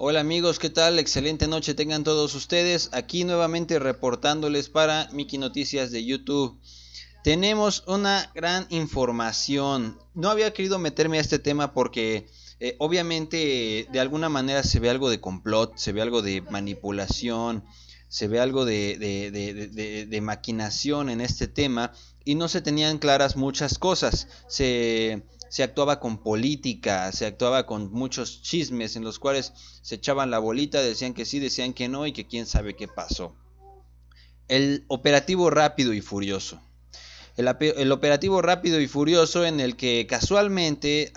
Hola amigos, ¿qué tal? Excelente noche tengan todos ustedes. Aquí nuevamente reportándoles para Miki Noticias de YouTube. Tenemos una gran información. No había querido meterme a este tema porque obviamente de alguna manera se ve algo de complot, se ve algo de manipulación, se ve algo de maquinación en este tema y no se tenían claras muchas cosas. Se actuaba con política, se actuaba con muchos chismes en los cuales se echaban la bolita, decían que sí, decían que no y que quién sabe qué pasó. El operativo rápido y furioso. El operativo rápido y furioso en el que casualmente,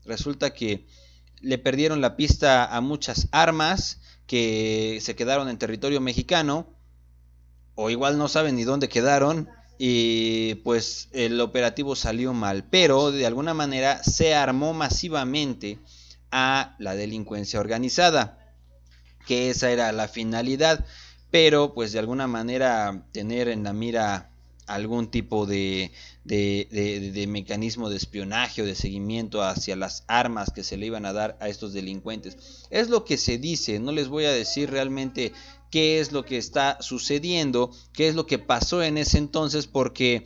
resulta que le perdieron la pista a muchas armas que se quedaron en territorio mexicano, o igual no saben ni dónde quedaron, y pues el operativo salió mal, pero de alguna manera se armó masivamente a la delincuencia organizada, que esa era la finalidad, pero pues de alguna manera tener en la mira algún tipo de mecanismo de espionaje o de seguimiento hacia las armas que se le iban a dar a estos delincuentes. Es lo que se dice, no les voy a decir realmente qué es lo que está sucediendo, qué es lo que pasó en ese entonces, porque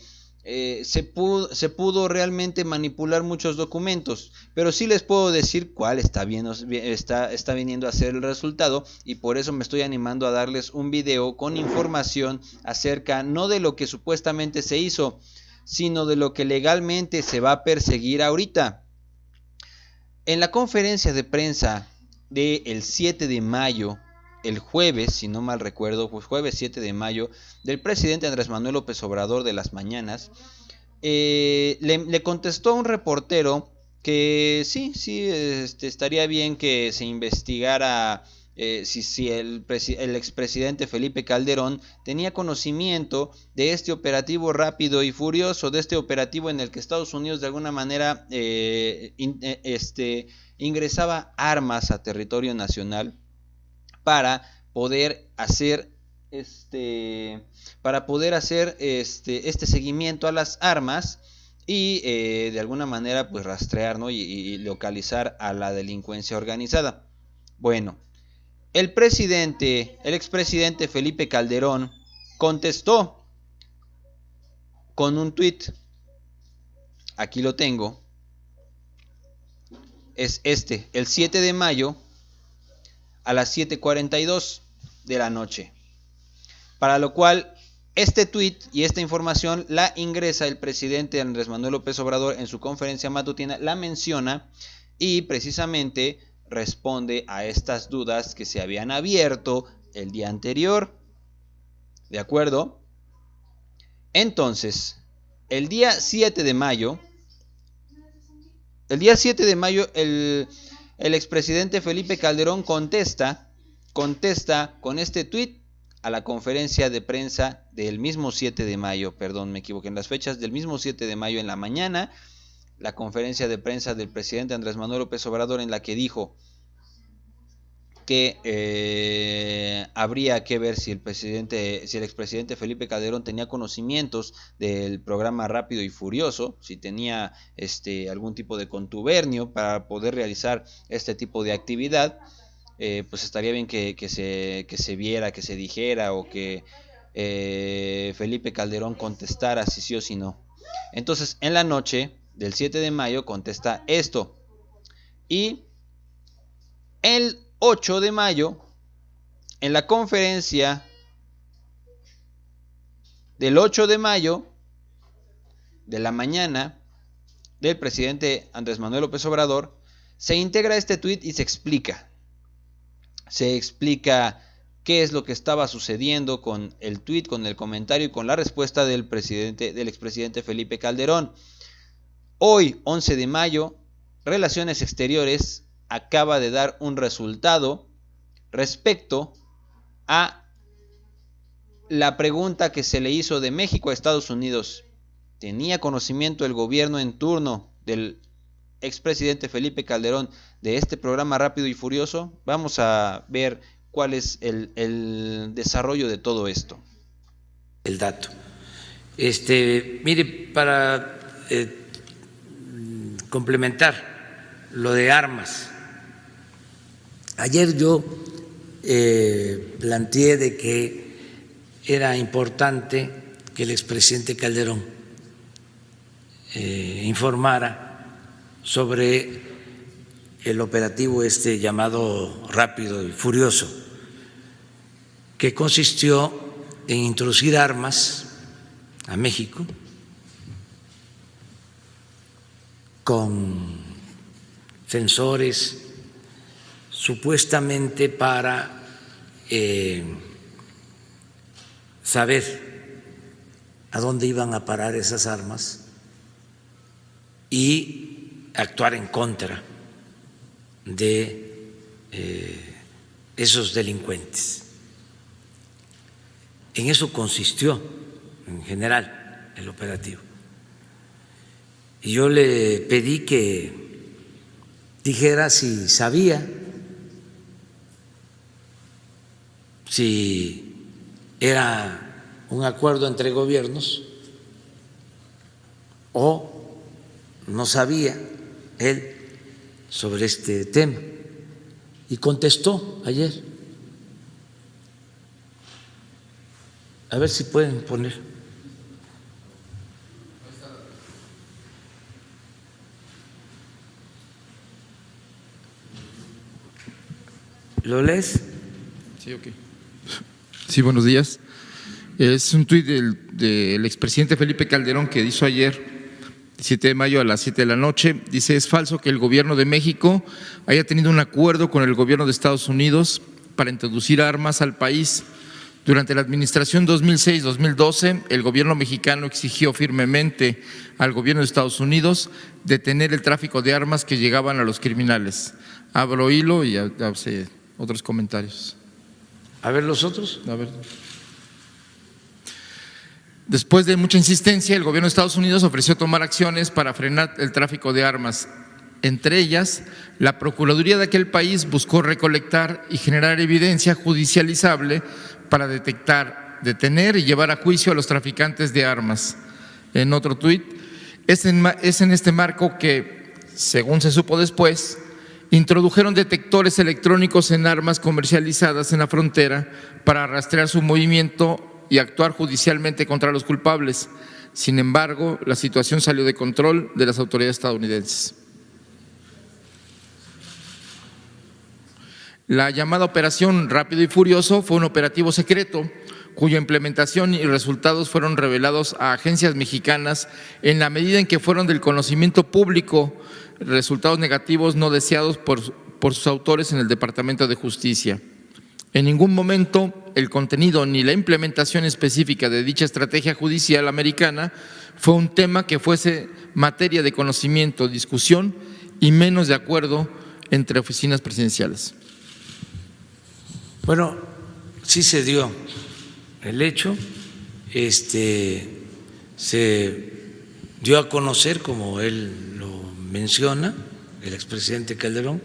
se pudo realmente manipular muchos documentos, pero sí les puedo decir cuál está viniendo a ser el resultado, y por eso me estoy animando a darles un video con información acerca no de lo que supuestamente se hizo, sino de lo que legalmente se va a perseguir ahorita. En la conferencia de prensa del 7 de mayo, el jueves, si no mal recuerdo, pues jueves 7 de mayo, del presidente Andrés Manuel López Obrador de las mañanas, le contestó a un reportero que sí, estaría bien que se investigara si el expresidente Felipe Calderón tenía conocimiento de este operativo rápido y furioso, de este operativo en el que Estados Unidos de alguna manera ingresaba armas a territorio nacional para poder hacer este seguimiento a las armas y de alguna manera pues rastrear, ¿no? y localizar a la delincuencia organizada. Bueno, el expresidente Felipe Calderón contestó con un tuit. Aquí lo tengo. Es el 7 de mayo a las 7:42 de la noche. Para lo cual este tuit y esta información la ingresa el presidente Andrés Manuel López Obrador en su conferencia matutina, la menciona y precisamente responde a estas dudas que se habían abierto el día anterior. ¿De acuerdo? Entonces, el día 7 de mayo, el expresidente Felipe Calderón contesta con este tuit a la conferencia de prensa del mismo 7 de mayo, perdón, me equivoqué en las fechas, del mismo 7 de mayo en la mañana, la conferencia de prensa del presidente Andrés Manuel López Obrador, en la que dijo que habría que ver si el expresidente Felipe Calderón tenía conocimientos del programa Rápido y Furioso, si tenía algún tipo de contubernio para poder realizar este tipo de actividad. Pues estaría bien que se viera, que se dijera, o que Felipe Calderón contestara si sí o si no. Entonces, en la noche del 7 de mayo contesta esto. Y el 8 de mayo, en la conferencia del 8 de mayo de la mañana del presidente Andrés Manuel López Obrador, se integra este tuit y se explica. Se explica qué es lo que estaba sucediendo con el tuit, con el comentario y con la respuesta del expresidente Felipe Calderón. Hoy, 11 de mayo, Relaciones Exteriores acaba de dar un resultado respecto a la pregunta que se le hizo de México a Estados Unidos. ¿Tenía conocimiento el gobierno en turno del expresidente Felipe Calderón de este programa Rápido y Furioso? Vamos a ver cuál es el desarrollo de todo esto. El dato. Mire, para complementar lo de armas, Ayer yo planteé de que era importante que el expresidente Calderón informara sobre el operativo llamado Rápido y Furioso, que consistió en introducir armas a México con sensores supuestamente para saber a dónde iban a parar esas armas y actuar en contra de esos delincuentes. En eso consistió, en general, el operativo. Y yo le pedí que dijera si sabía, si era un acuerdo entre gobiernos o no sabía él sobre este tema. Y contestó ayer. A ver si pueden poner. ¿Lo lees? Sí, ok. Sí, buenos días. Es un tuit del expresidente Felipe Calderón que hizo ayer, 17 de mayo a las 7 de la noche. Dice: es falso que el gobierno de México haya tenido un acuerdo con el gobierno de Estados Unidos para introducir armas al país. Durante la administración 2006-2012, el gobierno mexicano exigió firmemente al gobierno de Estados Unidos detener el tráfico de armas que llegaban a los criminales. Abro hilo y hace otros comentarios. A ver, los otros. A ver. Después de mucha insistencia, el gobierno de Estados Unidos ofreció tomar acciones para frenar el tráfico de armas. Entre ellas, la Procuraduría de aquel país buscó recolectar y generar evidencia judicializable para detectar, detener y llevar a juicio a los traficantes de armas. En otro tuit, es en este marco que, según se supo después, introdujeron detectores electrónicos en armas comercializadas en la frontera para rastrear su movimiento y actuar judicialmente contra los culpables. Sin embargo, la situación salió de control de las autoridades estadounidenses. La llamada Operación Rápido y Furioso fue un operativo secreto cuya implementación y resultados fueron revelados a agencias mexicanas en la medida en que fueron del conocimiento público, resultados negativos no deseados por sus autores en el Departamento de Justicia. En ningún momento el contenido ni la implementación específica de dicha estrategia judicial americana fue un tema que fuese materia de conocimiento, discusión y menos de acuerdo entre oficinas presidenciales. Bueno, sí se dio el hecho, se dio a conocer, como él lo menciona, el expresidente Calderón,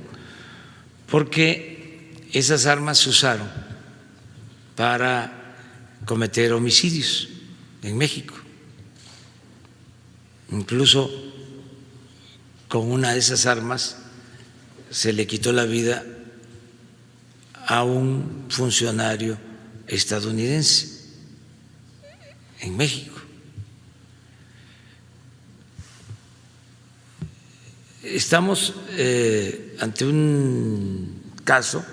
porque esas armas se usaron para cometer homicidios en México. Incluso con una de esas armas se le quitó la vida a un funcionario estadounidense en México. Estamos ante un caso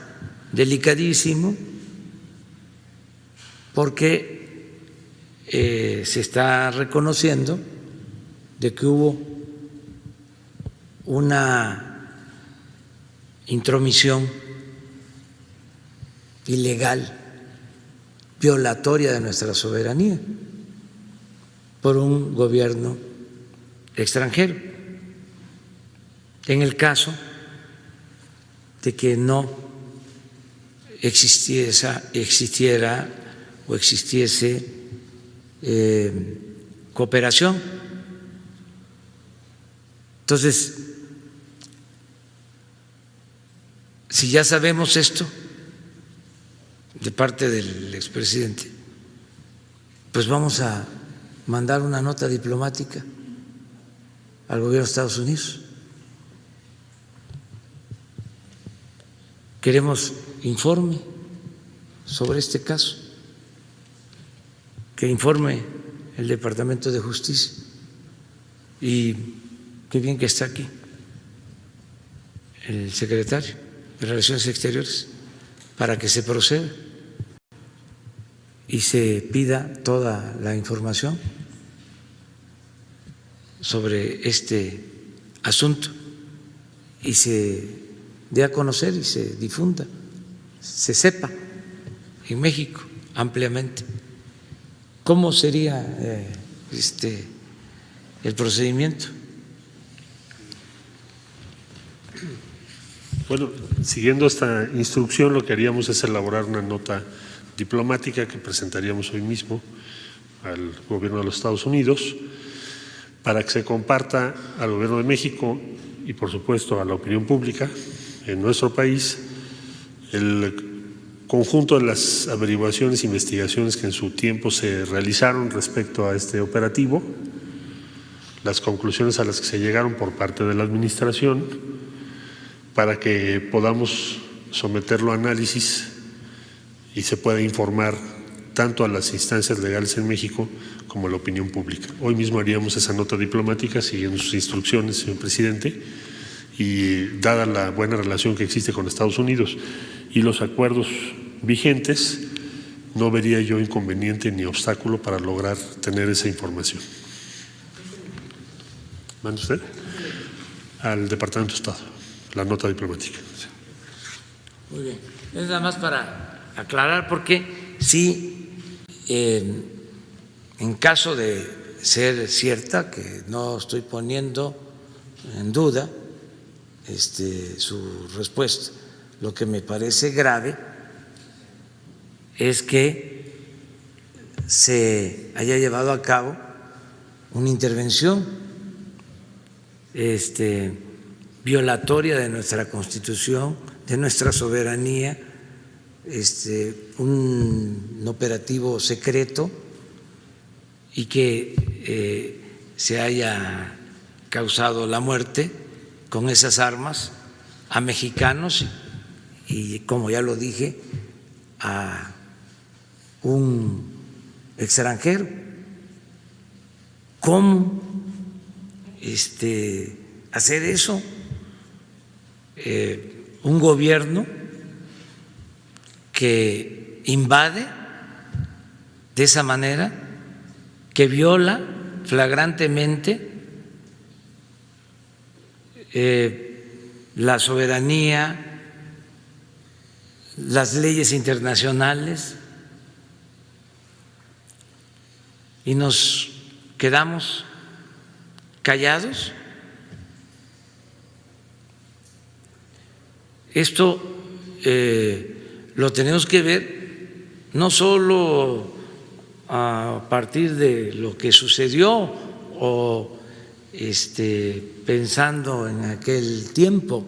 delicadísimo porque se está reconociendo de que hubo una intromisión ilegal, violatoria de nuestra soberanía por un gobierno extranjero. En el caso de que no existiera o existiese cooperación. Entonces, si ya sabemos esto de parte del expresidente, pues vamos a mandar una nota diplomática al gobierno de Estados Unidos queremos informe sobre este caso, que informe el Departamento de Justicia. Y qué bien que está aquí el secretario de Relaciones Exteriores para que se proceda y se pida toda la información sobre este asunto y se dé a conocer y se difunda, se sepa en México ampliamente cómo sería el procedimiento. Bueno, siguiendo esta instrucción, lo que haríamos es elaborar una nota diplomática que presentaríamos hoy mismo al Gobierno de los Estados Unidos para que se comparta al Gobierno de México y, por supuesto, a la opinión pública en nuestro país el conjunto de las averiguaciones e investigaciones que en su tiempo se realizaron respecto a este operativo, las conclusiones a las que se llegaron por parte de la Administración, para que podamos someterlo a análisis y se pueda informar tanto a las instancias legales en México como a la opinión pública. Hoy mismo haríamos esa nota diplomática siguiendo sus instrucciones, señor presidente, y dada la buena relación que existe con Estados Unidos y los acuerdos vigentes, no vería yo inconveniente ni obstáculo para lograr tener esa información. ¿Manda usted? Al Departamento de Estado. La nota diplomática. Muy bien. Es nada más para aclarar, porque sí, en caso de ser cierta, que no estoy poniendo en duda su respuesta, lo que me parece grave es que se haya llevado a cabo una intervención violatoria de nuestra Constitución, de nuestra soberanía, un operativo secreto y que se haya causado la muerte con esas armas a mexicanos y, como ya lo dije, a un extranjero. ¿Cómo hacer eso? Un gobierno que invade de esa manera, que viola flagrantemente la soberanía, las leyes internacionales, y nos quedamos callados. Esto lo tenemos que ver no solo a partir de lo que sucedió o pensando en aquel tiempo,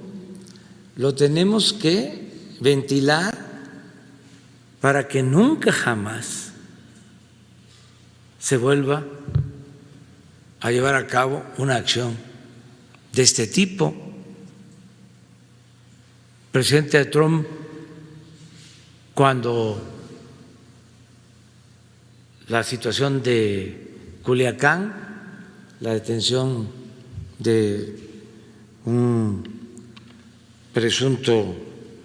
lo tenemos que ventilar para que nunca jamás se vuelva a llevar a cabo una acción de este tipo. El presidente Trump, cuando la situación de Culiacán, la detención de un presunto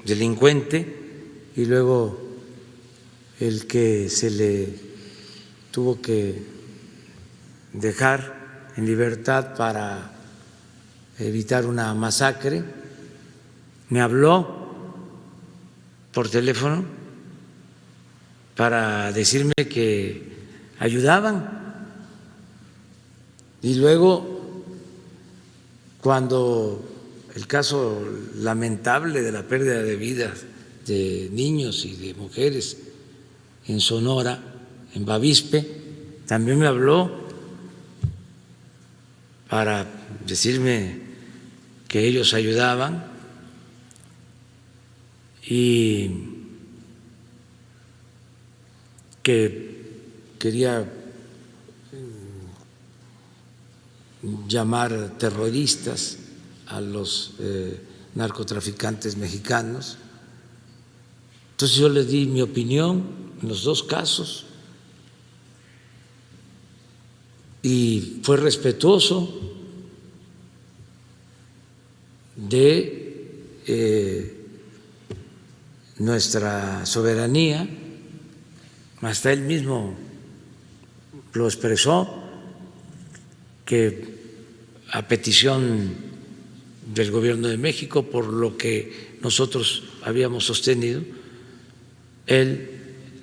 delincuente y luego el que se le tuvo que dejar en libertad para evitar una masacre, me habló por teléfono para decirme que ayudaban. Y luego, cuando el caso lamentable de la pérdida de vidas de niños y de mujeres en Sonora, en Bavispe, también me habló para decirme que ellos ayudaban y que quería llamar terroristas a los narcotraficantes mexicanos Entonces yo le di mi opinión en los dos casos y fue respetuoso de nuestra soberanía. Hasta él mismo lo expresó, que a petición del Gobierno de México, por lo que nosotros habíamos sostenido, él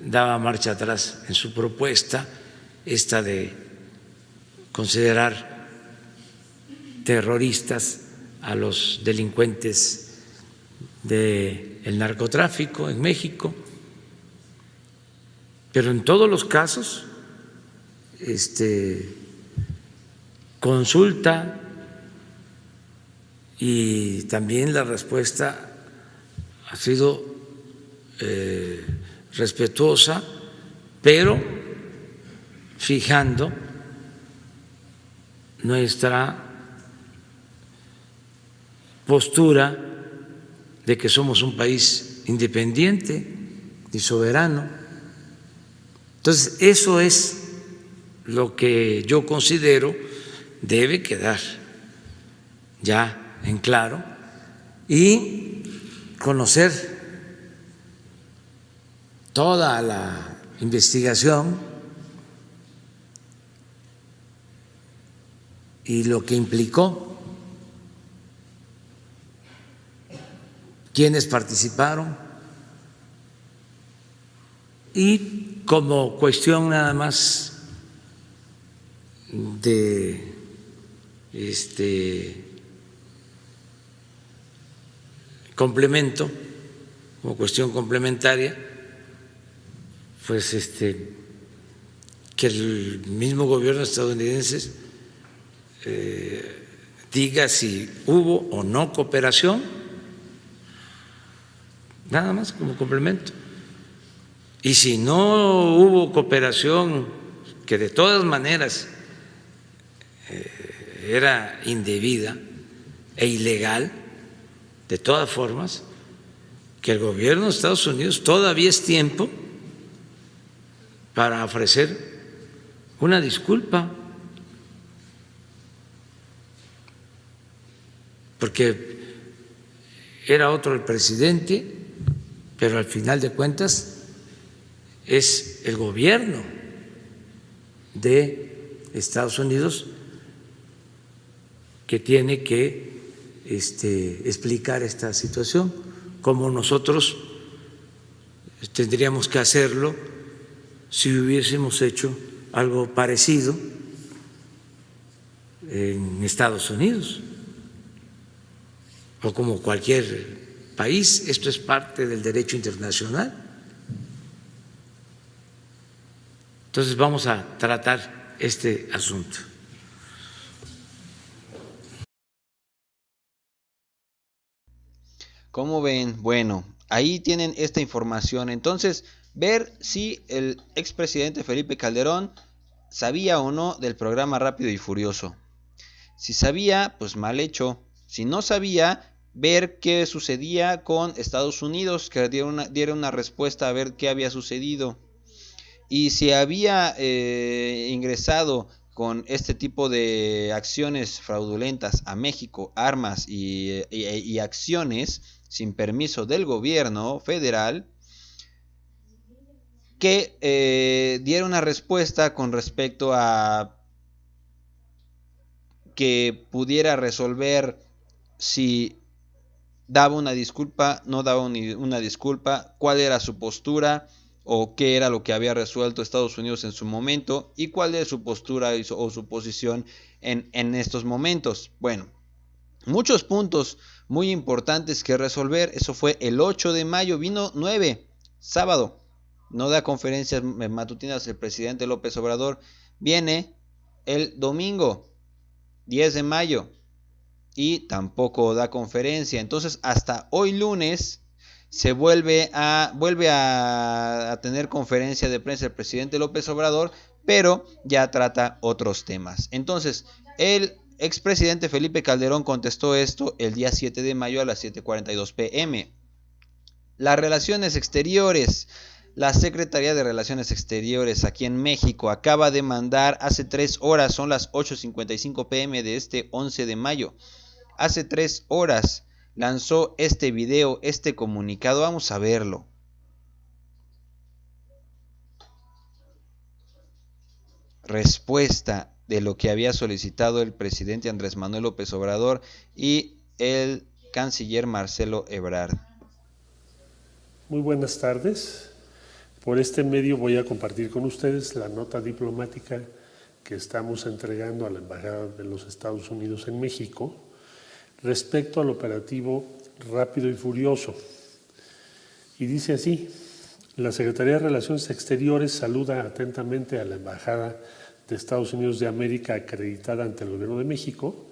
daba marcha atrás en su propuesta, esta de considerar terroristas a los delincuentes del narcotráfico en México. Pero en todos los casos, consulta, y también la respuesta ha sido respetuosa, pero fijando nuestra postura de que somos un país independiente y soberano. Entonces, eso es lo que yo considero debe quedar ya en claro, y conocer toda la investigación y lo que implicó, quiénes participaron, y como cuestión nada más de complemento, como cuestión complementaria, pues que el mismo gobierno estadounidense diga si hubo o no cooperación, nada más como complemento. Y si no hubo cooperación, que de todas maneras era indebida e ilegal, de todas formas, que el gobierno de Estados Unidos todavía es tiempo para ofrecer una disculpa, porque era otro el presidente, pero al final de cuentas es el gobierno de Estados Unidos que tiene que explicar esta situación, como nosotros tendríamos que hacerlo si hubiésemos hecho algo parecido en Estados Unidos o como cualquier país. Esto es parte del derecho internacional. Entonces vamos a tratar este asunto. ¿Cómo ven? Bueno, ahí tienen esta información. Entonces, ver si el expresidente Felipe Calderón sabía o no del programa Rápido y Furioso. Si sabía, pues mal hecho. Si no sabía, ver qué sucedía con Estados Unidos, que diera una respuesta a ver qué había sucedido. Y si había ingresado con este tipo de acciones fraudulentas a México, armas y acciones sin permiso del gobierno federal, que diera una respuesta con respecto a que pudiera resolver si daba una disculpa, no daba una disculpa, cuál era su postura o qué era lo que había resuelto Estados Unidos en su momento y cuál es su postura o su posición en estos momentos. Bueno, muchos puntos muy importantes que resolver. Eso fue el 8 de mayo, vino 9, sábado. No da conferencias matutinas el presidente López Obrador. Viene el domingo, 10 de mayo, y tampoco da conferencia. Entonces, hasta hoy lunes se vuelve a tener conferencia de prensa el presidente López Obrador, pero ya trata otros temas. Entonces, el expresidente Felipe Calderón contestó esto el día 7 de mayo a las 7:42 p.m. Las relaciones exteriores. La Secretaría de Relaciones Exteriores aquí en México acaba de mandar hace 3 horas, son las 8:55 p.m. de este 11 de mayo. Hace 3 horas lanzó este video, este comunicado. Vamos a verlo. Respuesta de lo que había solicitado el presidente Andrés Manuel López Obrador y el canciller Marcelo Ebrard. Muy buenas tardes. Por este medio voy a compartir con ustedes la nota diplomática que estamos entregando a la Embajada de los Estados Unidos en México respecto al operativo Rápido y Furioso. Y dice así: la Secretaría de Relaciones Exteriores saluda atentamente a la Embajada de Estados Unidos de América acreditada ante el Gobierno de México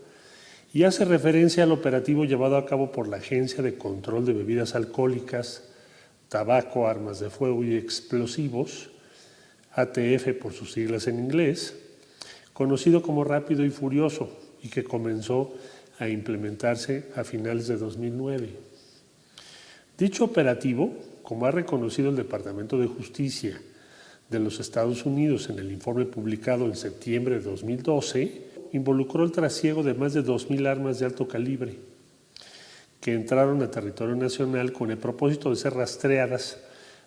y hace referencia al operativo llevado a cabo por la Agencia de Control de Bebidas Alcohólicas, Tabaco, Armas de Fuego y Explosivos, ATF por sus siglas en inglés, conocido como Rápido y Furioso, y que comenzó a implementarse a finales de 2009. Dicho operativo, como ha reconocido el Departamento de Justicia de los Estados Unidos en el informe publicado en septiembre de 2012, involucró el trasiego de más de 2,000 armas de alto calibre que entraron a territorio nacional con el propósito de ser rastreadas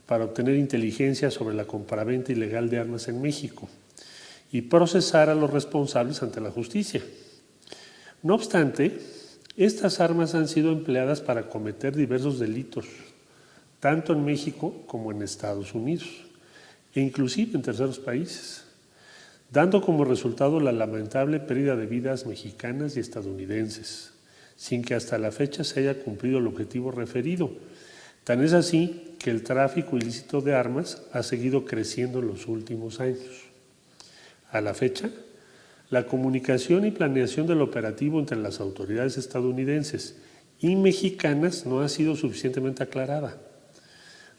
para obtener inteligencia sobre la compraventa ilegal de armas en México y procesar a los responsables ante la justicia. No obstante, estas armas han sido empleadas para cometer diversos delitos, tanto en México como en Estados Unidos, e inclusive en terceros países, dando como resultado la lamentable pérdida de vidas mexicanas y estadounidenses, sin que hasta la fecha se haya cumplido el objetivo referido. Tan es así que el tráfico ilícito de armas ha seguido creciendo en los últimos años. A la fecha, la comunicación y planeación del operativo entre las autoridades estadounidenses y mexicanas no ha sido suficientemente aclarada.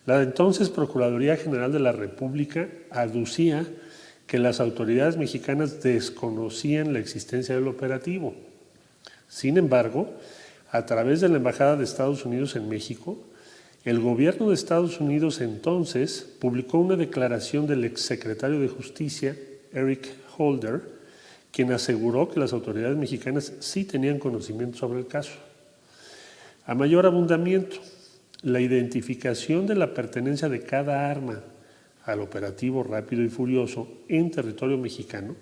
La entonces Procuraduría General de la República aducía que las autoridades mexicanas desconocían la existencia del operativo. Sin embargo, a través de la Embajada de Estados Unidos en México, el gobierno de Estados Unidos entonces publicó una declaración del exsecretario de Justicia, Eric Holder, quien aseguró que las autoridades mexicanas sí tenían conocimiento sobre el caso. A mayor abundamiento, la identificación de la pertenencia de cada arma al operativo Rápido y Furioso en territorio mexicano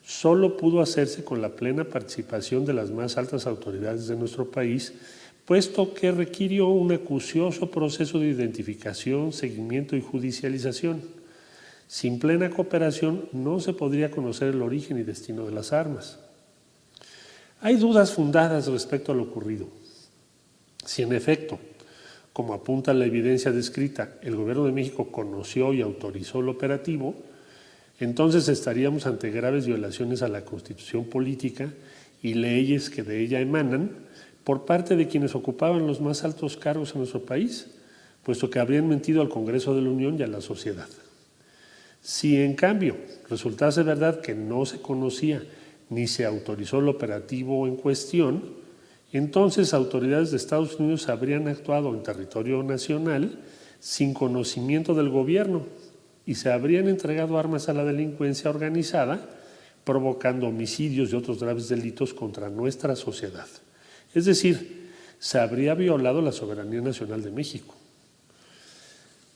solo pudo hacerse con la plena participación de las más altas autoridades de nuestro país, puesto que requirió un acucioso proceso de identificación, seguimiento y judicialización. Sin plena cooperación no se podría conocer el origen y destino de las armas. Hay dudas fundadas respecto a lo ocurrido. Si en efecto, como apunta la evidencia descrita, el Gobierno de México conoció y autorizó el operativo, entonces estaríamos ante graves violaciones a la Constitución política y leyes que de ella emanan por parte de quienes ocupaban los más altos cargos en nuestro país, puesto que habrían mentido al Congreso de la Unión y a la sociedad. Si en cambio resultase verdad que no se conocía ni se autorizó el operativo en cuestión, entonces autoridades de Estados Unidos habrían actuado en territorio nacional sin conocimiento del gobierno y se habrían entregado armas a la delincuencia organizada, provocando homicidios y otros graves delitos contra nuestra sociedad. Es decir, se habría violado la soberanía nacional de México.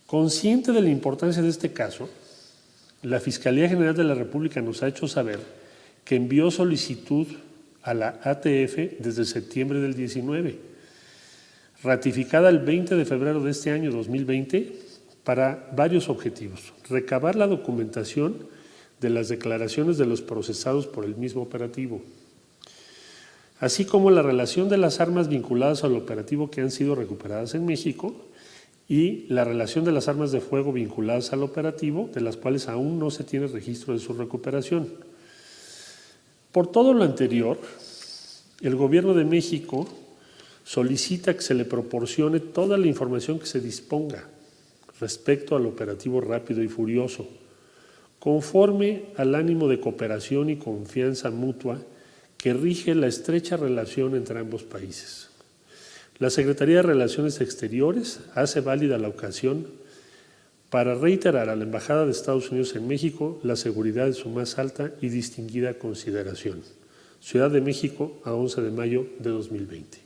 Consciente de la importancia de este caso, la Fiscalía General de la República nos ha hecho saber que envió solicitud a la ATF desde septiembre del 19, ratificada el 20 de febrero de este año 2020, para varios objetivos: recabar la documentación de las declaraciones de los procesados por el mismo operativo, así como la relación de las armas vinculadas al operativo que han sido recuperadas en México y la relación de las armas de fuego vinculadas al operativo, de las cuales aún no se tiene registro de su recuperación. Por todo lo anterior, el Gobierno de México solicita que se le proporcione toda la información que se disponga respecto al operativo Rápido y Furioso, conforme al ánimo de cooperación y confianza mutua que rige la estrecha relación entre ambos países. La Secretaría de Relaciones Exteriores hace válida la ocasión para reiterar a la Embajada de Estados Unidos en México la seguridad de su más alta y distinguida consideración. Ciudad de México, a 11 de mayo de 2020.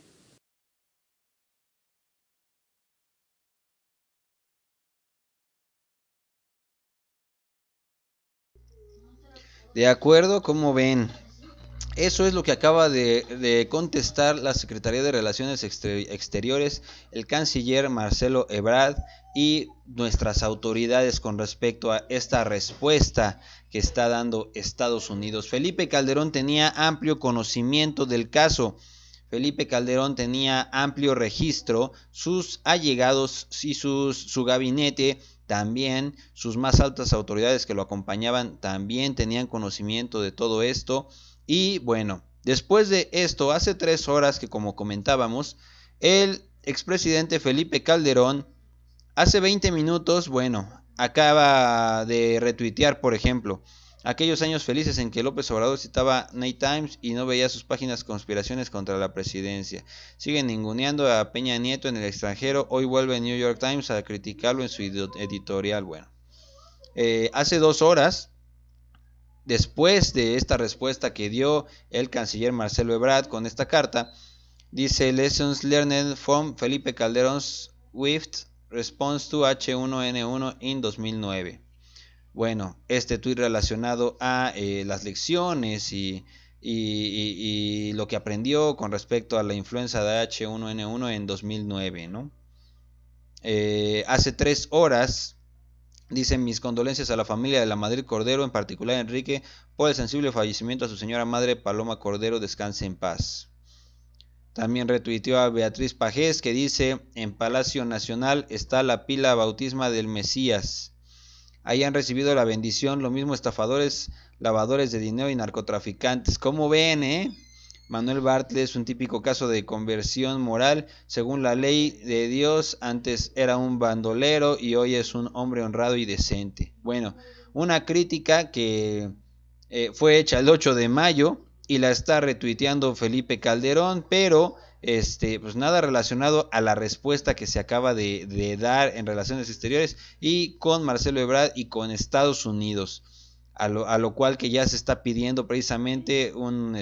De acuerdo, ¿cómo ven? Eso es lo que acaba de contestar la Secretaría de Relaciones Exteriores, el canciller Marcelo Ebrard y nuestras autoridades con respecto a esta respuesta que está dando Estados Unidos. Felipe Calderón tenía amplio conocimiento del caso. Felipe Calderón tenía amplio registro, sus allegados y su gabinete también, sus más altas autoridades que lo acompañaban también tenían conocimiento de todo esto. Y bueno, después de esto, hace 3 horas que como comentábamos, el expresidente Felipe Calderón, hace 20 minutos, bueno, acaba de retuitear, por ejemplo, aquellos años felices en que López Obrador citaba Night Times y no veía sus páginas conspiraciones contra la presidencia. Siguen ninguneando a Peña Nieto en el extranjero, hoy vuelve New York Times a criticarlo en su editorial. Bueno, hace 2 horas... Después de esta respuesta que dio el canciller Marcelo Ebrard con esta carta, dice Lessons Learned from Felipe Calderón's Swift Response to H1N1 in 2009. Bueno, este tuit relacionado a las lecciones y lo que aprendió con respecto a la influenza de H1N1 en 2009, ¿no? Hace 3 horas... Dicen mis condolencias a la familia de la Madrid Cordero, en particular a Enrique, por el sensible fallecimiento a su señora madre Paloma Cordero, descanse en paz. También retuiteó a Beatriz Pajés que dice, en Palacio Nacional está la pila bautisma del Mesías. Ahí han recibido la bendición, lo mismo estafadores, lavadores de dinero y narcotraficantes. ¿Cómo ven, Manuel Bartlett es un típico caso de conversión moral. Según la ley de Dios, antes era un bandolero y hoy es un hombre honrado y decente. Bueno, una crítica que fue hecha el 8 de mayo y la está retuiteando Felipe Calderón, pero pues nada relacionado a la respuesta que se acaba de dar en Relaciones Exteriores y con Marcelo Ebrard y con Estados Unidos, a lo cual que ya se está pidiendo precisamente un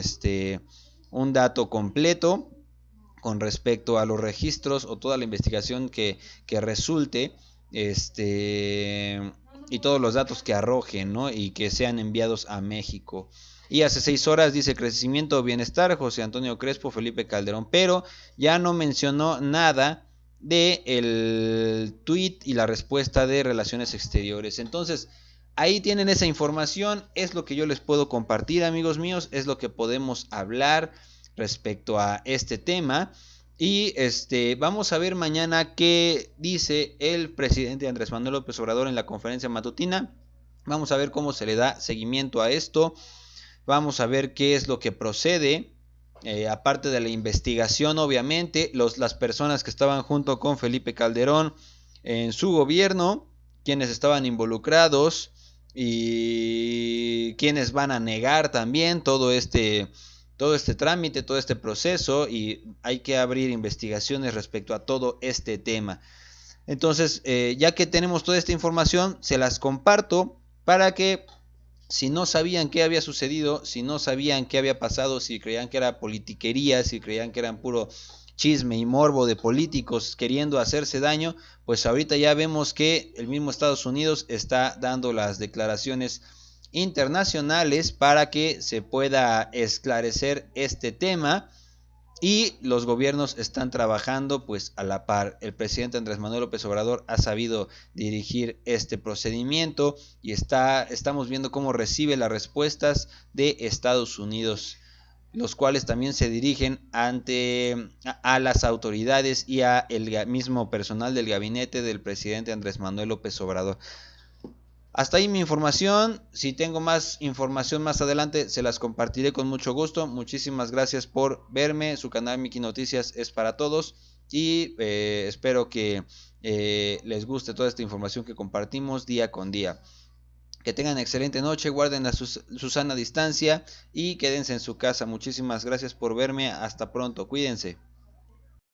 dato completo con respecto a los registros o toda la investigación que resulte, y todos los datos que arrojen, ¿no? Y que sean enviados a México. Y hace 6 horas dice crecimiento o bienestar, José Antonio Crespo, Felipe Calderón, pero ya no mencionó nada de el tuit y la respuesta de Relaciones Exteriores. Entonces, ahí tienen esa información, es lo que yo les puedo compartir, amigos míos, es lo que podemos hablar respecto a este tema. Y vamos a ver mañana qué dice el presidente Andrés Manuel López Obrador en la conferencia matutina. Vamos a ver cómo se le da seguimiento a esto. Vamos a ver qué es lo que procede. Aparte de la investigación, obviamente, las personas que estaban junto con Felipe Calderón en su gobierno, quienes estaban involucrados y quienes van a negar también todo este trámite, todo este proceso, y hay que abrir investigaciones respecto a todo este tema. Entonces, ya que tenemos toda esta información, se las comparto para que, si no sabían qué había sucedido, si no sabían qué había pasado, si creían que era politiquería, si creían que eran puro chisme y morbo de políticos queriendo hacerse daño, pues ahorita ya vemos que el mismo Estados Unidos está dando las declaraciones internacionales para que se pueda esclarecer este tema, y los gobiernos están trabajando pues a la par. El presidente Andrés Manuel López Obrador ha sabido dirigir este procedimiento y estamos viendo cómo recibe las respuestas de Estados Unidos, los cuales también se dirigen a las autoridades y a el mismo personal del gabinete del presidente Andrés Manuel López Obrador. Hasta ahí mi información. Si tengo más información más adelante, se las compartiré con mucho gusto. Muchísimas gracias por verme. Su canal Miki Noticias es para todos. Y espero que les guste toda esta información que compartimos día con día. Que tengan excelente noche. Guarden a su sana distancia y quédense en su casa. Muchísimas gracias por verme. Hasta pronto. Cuídense.